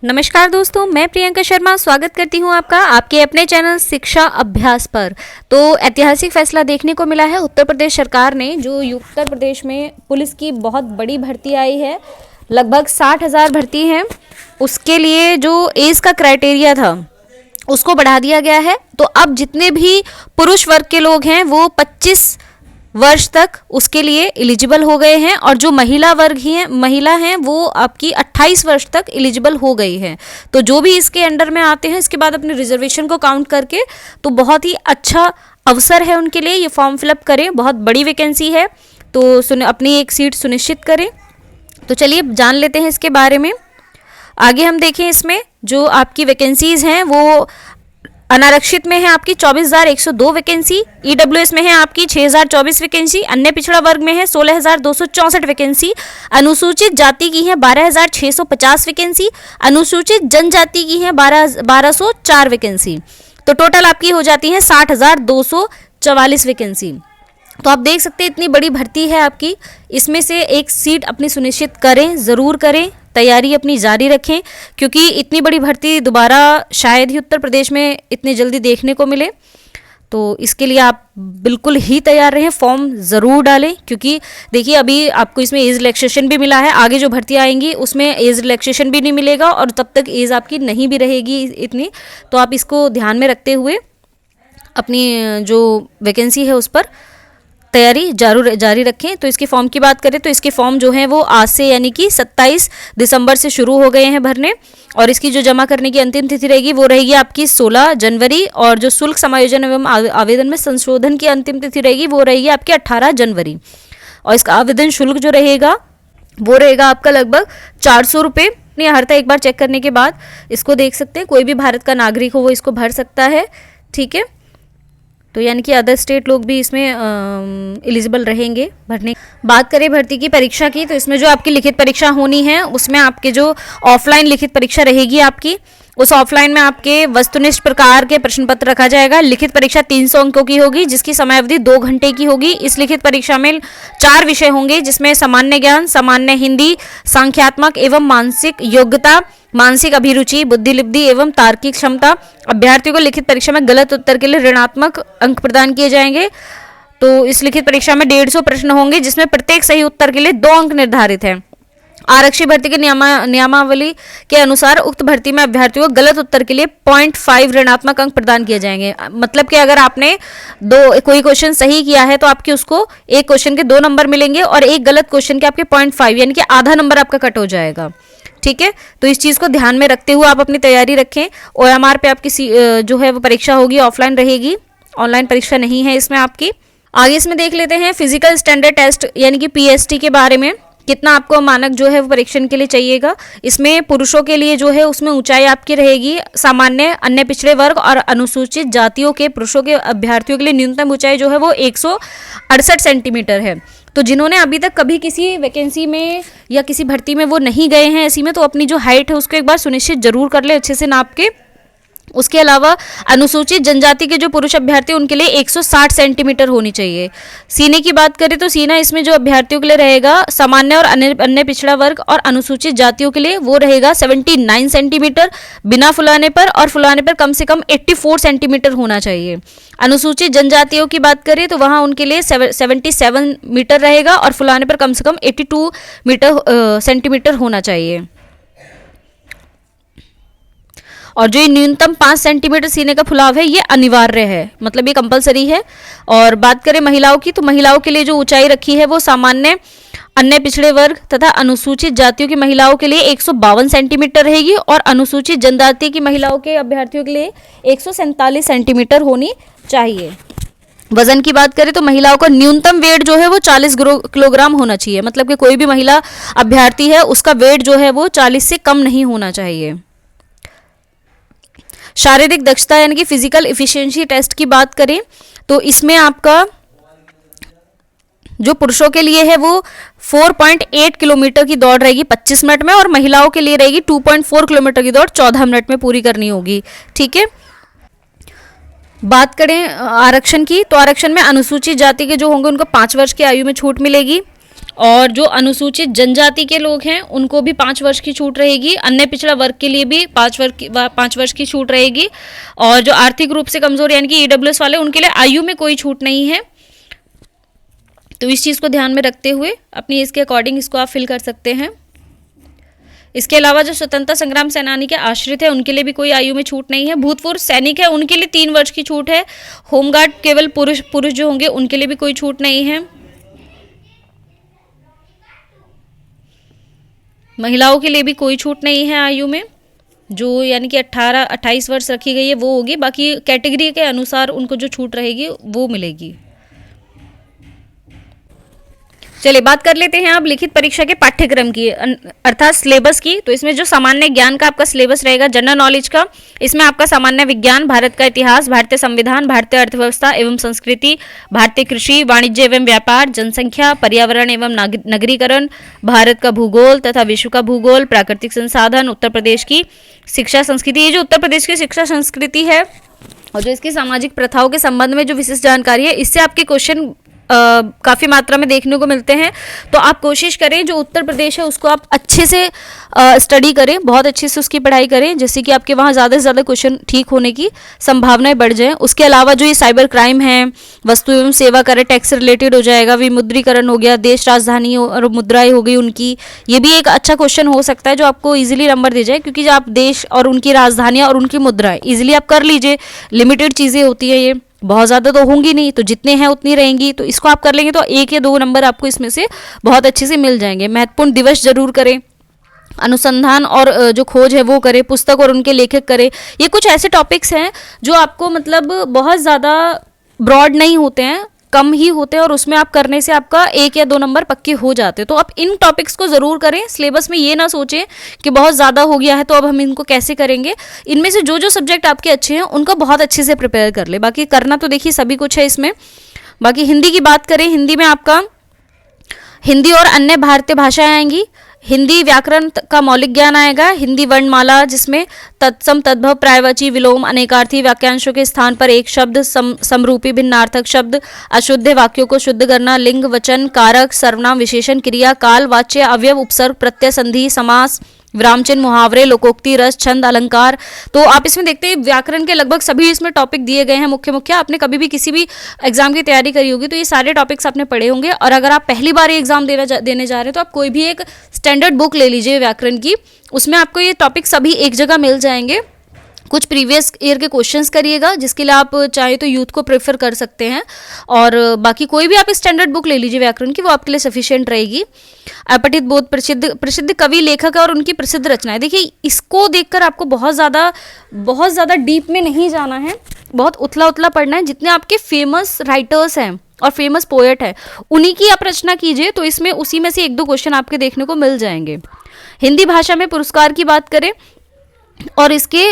नमस्कार दोस्तों, मैं प्रियंका शर्मा स्वागत करती हूं आपका आपके अपने चैनल शिक्षा अभ्यास पर। तो ऐतिहासिक फैसला देखने को मिला है उत्तर प्रदेश सरकार ने, जो उत्तर प्रदेश में पुलिस की बहुत बड़ी भर्ती आई है, लगभग 60,000 भर्ती हैं। उसके लिए जो एज का क्राइटेरिया था उसको बढ़ा दिया गया है। तो अब जितने भी पुरुष वर्ग के लोग हैं वो 25 वर्ष तक उसके लिए एलिजिबल हो गए हैं, और जो महिला हैं वो आपकी 28 वर्ष तक एलिजिबल हो गई हैं। तो जो भी इसके अंडर में आते हैं, इसके बाद अपने रिजर्वेशन को काउंट करके, तो बहुत ही अच्छा अवसर है उनके लिए। ये फॉर्म फिलअप करें, बहुत बड़ी वैकेंसी है, तो अपनी एक सीट सुनिश्चित करें। तो चलिए जान लेते हैं इसके बारे में। आगे हम देखें, इसमें जो आपकी वैकेंसीज हैं वो अनारक्षित में है आपकी 24,102 वैकेंसी, ईडब्ल्यूएस में है आपकी 6,024 वैकेंसी, अन्य पिछड़ा वर्ग में है 16,264 वैकेंसी, अनुसूचित जाति की है 12,650 वैकेंसी, अनुसूचित जनजाति की है 1,204 वैकेंसी। तो टोटल आपकी हो जाती है 60,244 वैकेंसी। तो आप देख सकते हैं इतनी बड़ी भर्ती है आपकी। इसमें से एक सीट अपनी सुनिश्चित करें, ज़रूर करें, तैयारी अपनी जारी रखें, क्योंकि इतनी बड़ी भर्ती दोबारा शायद ही उत्तर प्रदेश में इतनी जल्दी देखने को मिले। तो इसके लिए आप बिल्कुल ही तैयार रहें, फॉर्म ज़रूर डालें, क्योंकि देखिए अभी आपको इसमें एज रिलैक्सेशन भी मिला है। आगे जो भर्ती आएंगी उसमें एज रिलैक्सेशन भी नहीं मिलेगा, और तब तक एज आपकी नहीं भी रहेगी इतनी। तो आप इसको ध्यान में रखते हुए अपनी जो वैकेंसी है उस पर तैयारी जारी रखें। तो इसके फॉर्म की बात करें तो इसके फॉर्म जो हैं वो आज से यानी कि 27 दिसंबर से शुरू हो गए हैं भरने, और इसकी जो जमा करने की अंतिम तिथि रहेगी वो रहेगी आपकी 16 जनवरी, और जो शुल्क समायोजन एवं आवेदन में संशोधन की अंतिम तिथि रहेगी वो रहेगी आपकी 18 जनवरी। और इसका आवेदन शुल्क जो रहेगा वो रहेगा आपका लगभग 400 रुपये। हर एक बार चेक करने के बाद इसको देख सकते हैं, कोई भी भारत का नागरिक हो वो इसको भर सकता है, ठीक है। तो यानी कि अदर स्टेट लोग भी इसमें एलिजिबल रहेंगे भरने। बात करें भर्ती की परीक्षा की, तो इसमें जो आपकी लिखित परीक्षा होनी है उसमें आपके जो ऑफलाइन लिखित परीक्षा रहेगी आपकी, उस ऑफलाइन में आपके वस्तुनिष्ठ प्रकार के प्रश्न पत्र रखा जाएगा। लिखित परीक्षा 300 अंकों की होगी, जिसकी समयावधि 2 घंटे की होगी। इस लिखित परीक्षा में 4 विषय होंगे, जिसमें सामान्य ज्ञान, सामान्य हिंदी, सांख्यात्मक एवं मानसिक योग्यता, मानसिक अभिरुचि, बुद्धिलिप्ति एवं तार्किक क्षमता। अभ्यर्थियों को लिखित परीक्षा में गलत उत्तर के लिए ऋणात्मक अंक प्रदान किए जाएंगे। तो इस लिखित परीक्षा में 150 प्रश्न होंगे, जिसमें प्रत्येक सही उत्तर के लिए 2 अंक निर्धारित है। आरक्षी भर्ती के नियमावली के अनुसार उक्त भर्ती में अभ्यर्थियों को गलत उत्तर के लिए 0.5 ऋणात्मक अंक प्रदान किए जाएंगे। मतलब कि अगर आपने कोई क्वेश्चन सही किया है तो आपके उसको एक क्वेश्चन के 2 नंबर मिलेंगे, और एक गलत क्वेश्चन के आपके 0.5 यानी कि आधा नंबर आपका कट हो जाएगा, ठीक है। तो इस चीज़ को ध्यान में रखते हुए आप अपनी तैयारी रखें। OMR पे आपकी जो है वो परीक्षा होगी, ऑफलाइन रहेगी, ऑनलाइन परीक्षा नहीं है इसमें आपकी। आगे इसमें देख लेते हैं फिजिकल स्टैंडर्ड टेस्ट यानी कि PST के बारे में। कितना आपको मानक जो है वो परीक्षण के लिए चाहिएगा। इसमें पुरुषों के लिए जो है उसमें ऊंचाई आपकी रहेगी सामान्य, अन्य पिछड़े वर्ग और अनुसूचित जातियों के पुरुषों के अभ्यर्थियों के लिए न्यूनतम ऊंचाई जो है वो 168 सेंटीमीटर है। तो जिन्होंने अभी तक कभी किसी वैकेंसी में या किसी भर्ती में वो नहीं गए हैं ऐसी में, तो अपनी जो हाइट है उसको एक बार सुनिश्चित जरूर कर ले अच्छे से नाप के। उसके अलावा अनुसूचित जनजाति के जो पुरुष अभ्यर्थी उनके लिए 160 सेंटीमीटर होनी चाहिए। सीने की बात करें तो सीना इसमें जो अभ्यर्थियों के लिए रहेगा सामान्य और अन्य पिछड़ा वर्ग और अनुसूचित जातियों के लिए वो रहेगा 79 सेंटीमीटर बिना फुलाने पर, और फुलाने पर कम से कम 84 सेंटीमीटर होना चाहिए। अनुसूचित जनजातियों की बात करें तो वहाँ उनके लिए 77 मीटर रहेगा, और फुलाने पर कम से कम 82 सेंटीमीटर होना चाहिए। और जो ये न्यूनतम 5 सेंटीमीटर सीने का फुलाव है ये अनिवार्य है, मतलब ये कंपलसरी है। और बात करें महिलाओं की, तो महिलाओं के लिए जो ऊंचाई रखी है वो सामान्य, अन्य पिछड़े वर्ग तथा अनुसूचित जातियों की महिलाओं के लिए 152 सेंटीमीटर रहेगी, और अनुसूचित जनजाति की महिलाओं के अभ्यर्थियों के लिए 147 सेंटीमीटर होनी चाहिए। वजन की बात करें तो महिलाओं का न्यूनतम वेट जो है वो 40 किलोग्राम होना चाहिए। मतलब कि कोई भी महिला अभ्यर्थी है उसका वेट जो है वो 40 से कम नहीं होना चाहिए। शारीरिक दक्षता यानी कि फिजिकल इफिशिएंसी टेस्ट की बात करें तो इसमें आपका जो पुरुषों के लिए है वो 4.8 किलोमीटर की दौड़ रहेगी 25 मिनट में, और महिलाओं के लिए रहेगी 2.4 किलोमीटर की दौड़ 14 मिनट में पूरी करनी होगी, ठीक है। बात करें आरक्षण की, तो आरक्षण में अनुसूचित जाति के जो होंगे उनको 5 वर्ष की आयु में छूट मिलेगी। और जो अनुसूचित जनजाति के लोग हैं उनको भी 5 वर्ष की छूट रहेगी। अन्य पिछड़ा वर्ग के लिए भी 5 वर्ष की छूट रहेगी। और जो आर्थिक रूप से कमजोर यानी कि ईडब्ल्यूएस वाले, उनके लिए आयु में कोई छूट नहीं है। तो इस चीज़ को ध्यान में रखते हुए अपनी एज के अकॉर्डिंग इसको आप फिल कर सकते हैं। इसके अलावा जो स्वतंत्रता संग्राम सेनानी के आश्रित है उनके लिए भी कोई आयु में छूट नहीं है। भूतपूर्व सैनिक है उनके लिए 3 वर्ष की छूट है। होमगार्ड केवल पुरुष जो होंगे उनके लिए भी कोई छूट नहीं है। महिलाओं के लिए भी कोई छूट नहीं है आयु में, जो यानी कि 28 वर्ष रखी गई है वो होगी। बाकी कैटेगरी के अनुसार उनको जो छूट रहेगी वो मिलेगी। चलिए बात कर लेते हैं अब लिखित परीक्षा के पाठ्यक्रम की, अर्थात सिलेबस की। तो इसमें जो सामान्य ज्ञान का आपका सिलेबस रहेगा, जनरल नॉलेज का, इसमें आपका सामान्य विज्ञान, भारत का इतिहास, भारतीय संविधान, भारतीय अर्थव्यवस्था एवं संस्कृति, भारतीय कृषि, वाणिज्य एवं व्यापार, जनसंख्या, पर्यावरण एवं नगरीकरण, भारत का भूगोल तथा विश्व का भूगोल, प्राकृतिक संसाधन, उत्तर प्रदेश की शिक्षा संस्कृति। ये जो उत्तर प्रदेश की शिक्षा संस्कृति है और जो इसकी सामाजिक प्रथाओं के संबंध में जो विशिष्ट जानकारी है, इससे आपके क्वेश्चन काफ़ी मात्रा में देखने को मिलते हैं। तो आप कोशिश करें जो उत्तर प्रदेश है उसको आप अच्छे से स्टडी करें, बहुत अच्छे से उसकी पढ़ाई करें, जिससे कि आपके वहाँ ज़्यादा से ज़्यादा क्वेश्चन ठीक होने की संभावनाएं बढ़ जाएं। उसके अलावा जो ये साइबर क्राइम है, वस्तु एवं सेवा कर, टैक्स से रिलेटेड हो जाएगा, विमुद्रीकरण हो गया, देश राजधानी और मुद्राएं हो गई उनकी, ये भी एक अच्छा क्वेश्चन हो सकता है जो आपको ईजिली नंबर दे जाए, क्योंकि जब आप देश और उनकी राजधानियाँ और उनकी मुद्राएं ईजिली आप कर लीजिए, लिमिटेड चीज़ें होती है, ये बहुत ज़्यादा तो होंगी नहीं, तो जितने हैं उतनी रहेंगी, तो इसको आप कर लेंगे तो 1 या 2 नंबर आपको इसमें से बहुत अच्छे से मिल जाएंगे। महत्वपूर्ण दिवस जरूर करें, अनुसंधान और जो खोज है वो करें, पुस्तक और उनके लेखक करें। ये कुछ ऐसे टॉपिक्स हैं जो आपको मतलब बहुत ज़्यादा ब्रॉड नहीं होते हैं, कम ही होते हैं, और उसमें आप करने से आपका 1 या 2 नंबर पक्के हो जाते हैं। तो आप इन टॉपिक्स को ज़रूर करें। सिलेबस में ये ना सोचें कि बहुत ज़्यादा हो गया है तो अब हम इनको कैसे करेंगे। इनमें से जो जो सब्जेक्ट आपके अच्छे हैं उनको बहुत अच्छे से प्रिपेयर कर ले। बाकी करना तो देखिए सभी कुछ है इसमें। बाकी हिंदी की बात करें, हिंदी में आपका हिंदी और अन्य भारतीय भाषाएं आएंगी। हिंदी व्याकरण का मौलिक ज्ञान आएगा। हिंदी वर्णमाला जिसमें तत्सम, तद्भव, पर्यायवाची, विलोम, अनेकार्थी वाक्यांशों के स्थान पर एक शब्द, समरूपी भिन्नार्थक शब्द, अशुद्ध वाक्यों को शुद्ध करना, लिंग, वचन, कारक, सर्वनाम, विशेषण, क्रिया, काल, वाच्य, अवयव, उपसर्ग, प्रत्यय, संधि, समास, विराम चिन्ह, मुहावरे, लोकोक्ति, रस, छंद, अलंकार। तो आप इसमें देखते हैं व्याकरण के लगभग सभी इसमें टॉपिक दिए गए हैं मुख्य मुख्य। आपने कभी भी किसी भी एग्जाम की तैयारी करी होगी तो ये सारे टॉपिक्स आपने पढ़े होंगे। और अगर आप पहली बार ये एग्जाम देने जा रहे हैं तो आप कोई भी एक स्टैंडर्ड बुक ले लीजिए व्याकरण की, उसमें आपको ये टॉपिक सभी एक जगह मिल जाएंगे। कुछ प्रीवियस ईयर के क्वेश्चंस करिएगा, जिसके लिए आप चाहे तो यूथ को प्रेफर कर सकते हैं। और बाकी कोई भी आप स्टैंडर्ड बुक ले लीजिए व्याकरण की, वो आपके लिए सफिशिएंट रहेगी। अपठित बोध प्रसिद्ध कवि, लेखक और उनकी प्रसिद्ध रचनाएं। देखिए इसको देखकर आपको बहुत ज़्यादा डीप में नहीं जाना है, बहुत उथला उथला पढ़ना है। जितने आपके फेमस राइटर्स हैं और फेमस पोएट है उन्हीं की आप रचना कीजिए, तो इसमें उसी में से 1-2 क्वेश्चन आपके देखने को मिल जाएंगे। हिंदी भाषा में पुरस्कार की बात करें और इसके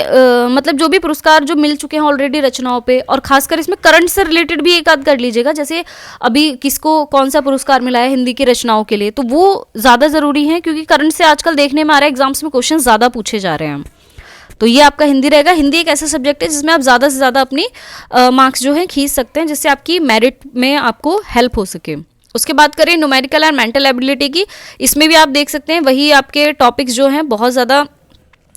मतलब जो भी पुरस्कार जो मिल चुके हैं ऑलरेडी रचनाओं पे, और खासकर इसमें करंट से रिलेटेड भी एक आध कर लीजिएगा, जैसे अभी किसको कौन सा पुरस्कार मिला है हिंदी की रचनाओं के लिए, तो वो ज़्यादा ज़रूरी है, क्योंकि करंट से आजकल देखने में आ रहा है एग्जाम्स में क्वेश्चन ज़्यादा पूछे जा रहे हैं। तो ये आपका हिंदी रहेगा। हिंदी एक ऐसा सब्जेक्ट है जिसमें आप ज़्यादा से ज़्यादा अपनी मार्क्स जो है खींच सकते हैं, जिससे आपकी मेरिट में आपको हेल्प हो सके। उसके बाद करें न्यूमेरिकल एंड मेंटल एबिलिटी की, इसमें भी आप देख सकते हैं वही आपके टॉपिक्स जो हैं बहुत ज़्यादा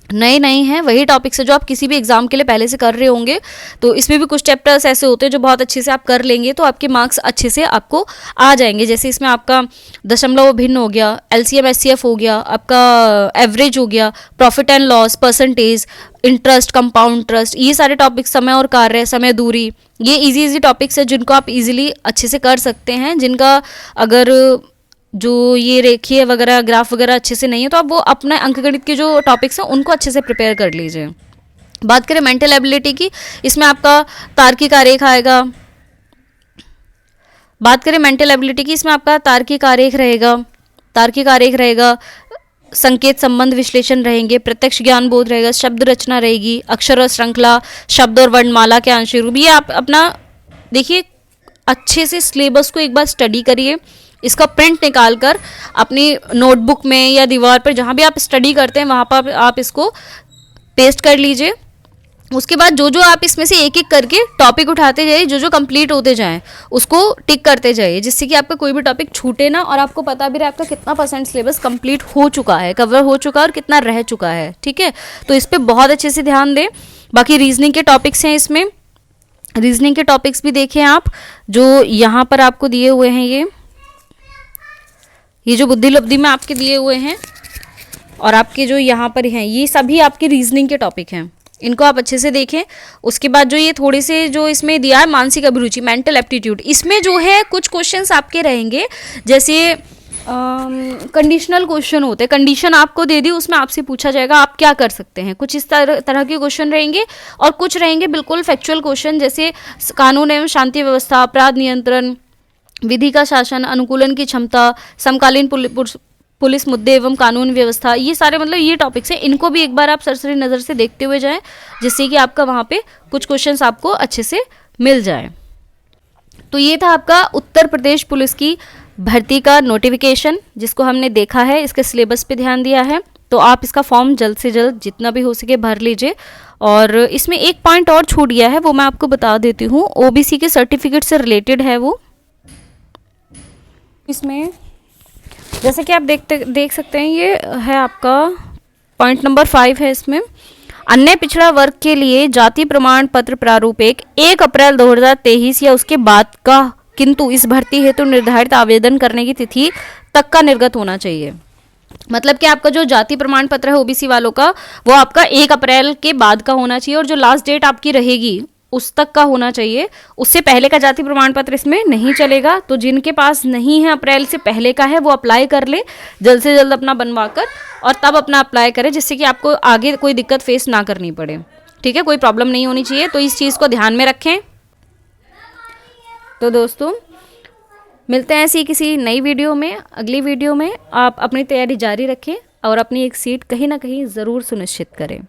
नए नहीं हैं, वही टॉपिक्स है जो आप किसी भी एग्जाम के लिए पहले से कर रहे होंगे। तो इसमें भी कुछ चैप्टर्स ऐसे होते हैं जो बहुत अच्छे से आप कर लेंगे तो आपके मार्क्स अच्छे से आपको आ जाएंगे। जैसे इसमें आपका दशमलव भिन्न हो गया, एलसीएम एचसीएफ हो गया, आपका एवरेज हो गया, profit and loss, percentage, interest, compound interest, ये सारे टॉपिक्स, समय और कार्य, समय दूरी, ये इजी टॉपिक्स है जिनको आप इजीली अच्छे से कर सकते हैं। जिनका अगर जो ये रेखीय वगैरह ग्राफ वगैरह अच्छे से नहीं है तो आप वो अपने अंकगणित के जो टॉपिक्स हैं उनको अच्छे से प्रिपेयर कर लीजिए। बात करें मेंटल एबिलिटी की, इसमें आपका तार्किक आरेख आएगा। बात करें मेंटल एबिलिटी की, इसमें आपका तार्किक आरेख रहेगा, संकेत संबंध विश्लेषण रहेंगे, प्रत्यक्ष ज्ञान बोध रहेगा, शब्द रचना रहेगी, अक्षर और श्रृंखला, शब्द और वर्णमाला के आंशिक रूप। ये आप अपना देखिए अच्छे से सिलेबस को एक बार स्टडी करिए, इसका प्रिंट निकाल कर अपनी नोटबुक में या दीवार पर जहाँ भी आप स्टडी करते हैं वहाँ पर आप इसको पेस्ट कर लीजिए। उसके बाद जो जो आप इसमें से एक एक करके टॉपिक उठाते जाइए, जो जो कंप्लीट होते जाएं उसको टिक करते जाइए, जिससे कि आपका कोई भी टॉपिक छूटे ना और आपको पता भी रहे आपका कितना % सिलेबस कंप्लीट हो चुका है, कवर हो चुका है और कितना रह चुका है। ठीक है, तो इस पर बहुत अच्छे से ध्यान दें। बाकी रीजनिंग के टॉपिक्स हैं, इसमें रीजनिंग के टॉपिक्स भी देखें आप, जो यहाँ पर आपको दिए हुए हैं, ये जो बुद्धि लब्धि में आपके दिए हुए हैं और आपके जो यहाँ पर हैं, ये सभी आपके रीजनिंग के टॉपिक हैं, इनको आप अच्छे से देखें। उसके बाद जो ये थोड़े से जो इसमें दिया है मानसिक अभिरुचि, मेंटल एप्टीट्यूड, इसमें जो है कुछ क्वेश्चंस आपके रहेंगे, जैसे कंडीशनल क्वेश्चन होते हैं, कंडीशन आपको दे दी, उसमें आपसे पूछा जाएगा आप क्या कर सकते हैं, कुछ इस तरह के क्वेश्चन रहेंगे। और कुछ रहेंगे बिल्कुल फैक्चुअल क्वेश्चन, जैसे कानून एवं शांति व्यवस्था, अपराध नियंत्रण, विधि का शासन, अनुकूलन की क्षमता, समकालीन पुलिस मुद्दे एवं कानून व्यवस्था, ये सारे मतलब ये टॉपिक्स हैं। इनको भी एक बार आप सरसरी नज़र से देखते हुए जाएं, जिससे कि आपका वहाँ पे कुछ क्वेश्चंस आपको अच्छे से मिल जाए। तो ये था आपका उत्तर प्रदेश पुलिस की भर्ती का नोटिफिकेशन, जिसको हमने देखा है, इसके सिलेबस पे ध्यान दिया है। तो आप इसका फॉर्म जल्द से जल्द जितना भी हो सके भर लीजिए। और इसमें एक पॉइंट और छूट गया है, वो मैं आपको बता देती हूँ, ओबीसी के सर्टिफिकेट से रिलेटेड है वो। इसमें जैसे कि आप देख सकते हैं, ये है आपका पॉइंट नंबर 5 है इसमें, अन्य पिछड़ा वर्ग के लिए जाति प्रमाण पत्र प्रारूप 1 अप्रैल 2023 या उसके बाद का, किंतु इस भर्ती हेतु निर्धारित आवेदन करने की तिथि तक का निर्गत होना चाहिए। मतलब कि आपका जो जाति प्रमाण पत्र है ओबीसी वालों का, वो आपका 1 अप्रैल के बाद का होना चाहिए और जो लास्ट डेट आपकी रहेगी उस तक का होना चाहिए। उससे पहले का जाति प्रमाण पत्र इसमें नहीं चलेगा। तो जिनके पास नहीं है अप्रैल से पहले का है, वो अप्लाई कर ले जल्द से जल्द अपना बनवा कर, और तब अपना अप्लाई करें, जिससे कि आपको आगे कोई दिक्कत फेस ना करनी पड़े। ठीक है, कोई प्रॉब्लम नहीं होनी चाहिए, तो इस चीज़ को ध्यान में रखें। तो दोस्तों मिलते हैं ऐसी किसी नई वीडियो में। अगली वीडियो में आप अपनी तैयारी जारी रखें और अपनी एक सीट कहीं ना कहीं ज़रूर सुनिश्चित करें।